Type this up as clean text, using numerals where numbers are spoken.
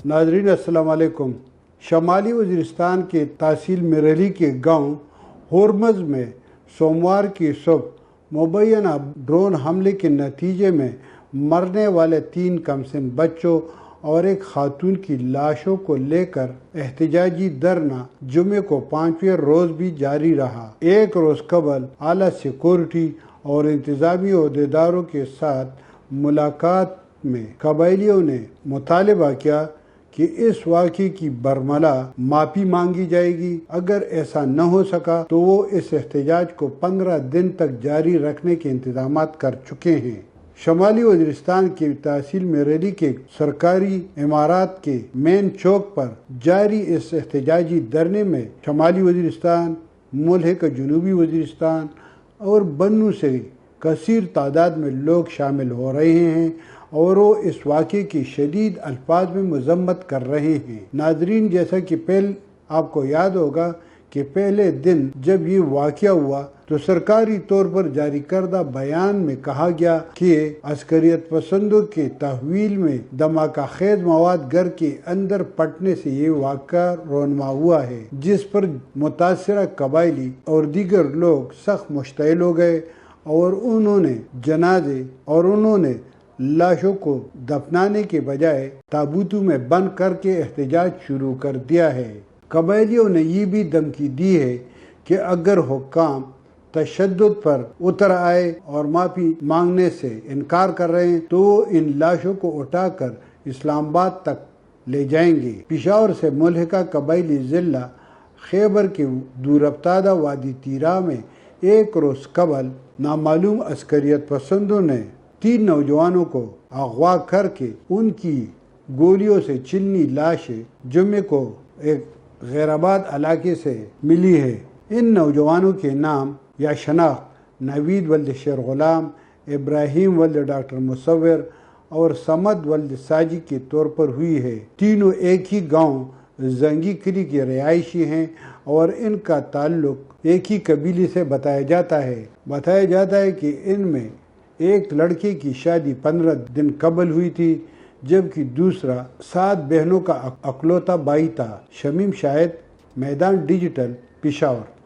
ناظرین السلام علیکم۔ شمالی وزیرستان کے تحصیل میرلی کے گاؤں ہورمز میں سوموار کی صبح مبینہ ڈرون حملے کے نتیجے میں مرنے والے 3 کمسن بچوں اور ایک خاتون کی لاشوں کو لے کر احتجاجی دھرنا جمعے کو 5ویں روز بھی جاری رہا۔ ایک روز قبل اعلیٰ سیکورٹی اور انتظامی عہدیداروں کے ساتھ ملاقات میں قبائلیوں نے مطالبہ کیا کہ اس واقعے کی برملا معافی مانگی جائے گی۔ اگر ایسا نہ ہو سکا تو وہ اس احتجاج کو 15 دن تک جاری رکھنے کے انتظامات کر چکے ہیں۔ شمالی وزیرستان کی تحصیل میرلی کے سرکاری عمارات کے مین چوک پر جاری اس احتجاجی دھرنے میں شمالی وزیرستان، ملحقہ جنوبی وزیرستان اور بنوں سے کثیر تعداد میں لوگ شامل ہو رہے ہیں اور وہ اس واقعے کی شدید الفاظ میں مذمت کر رہے ہیں۔ ناظرین، جیسا کہ آپ کو یاد ہوگا کہ پہلے دن جب یہ واقعہ ہوا تو سرکاری طور پر جاری کردہ بیان میں کہا گیا کہ عسکریت پسندوں کے تحویل میں دھماکہ خیز مواد گھر کے اندر پڑنے سے یہ واقعہ رونما ہوا ہے، جس پر متاثرہ قبائلی اور دیگر لوگ سخت مشتعل ہو گئے اور انہوں نے لاشوں کو دفنانے کے بجائے تابوتوں میں بند کر کے احتجاج شروع کر دیا ہے۔ قبائلیوں نے یہ بھی دھمکی دی ہے کہ اگر حکام تشدد پر اتر آئے اور معافی مانگنے سے انکار کر رہے ہیں تو وہ ان لاشوں کو اٹھا کر اسلام آباد تک لے جائیں گے۔ پشاور سے ملحقہ قبائلی ضلع خیبر کے دور افتادہ وادی تیرا میں ایک روز قبل نامعلوم عسکریت پسندوں نے 3 نوجوانوں کو اغوا کر کے ان کی گولیوں سے چلنی لاشیں جمعے کو ایک غیر آباد علاقے سے ملی ہے۔ ان نوجوانوں کے نام یا شناخت نوید ولد شیر غلام، ابراہیم ولد ڈاکٹر مصور اور سمد ولد ساجی کے طور پر ہوئی ہے۔ تینوں ایک ہی گاؤں زنگی کلی کے رہائشی ہیں اور ان کا تعلق ایک ہی قبیلے سے بتایا جاتا ہے کہ ان میں ایک لڑکے کی شادی 15 دن قبل ہوئی تھی جبکہ دوسرا 7 بہنوں کا اکلوتا بھائی تھا۔ شمیم شاہد، میدان ڈیجیٹل، پشاور۔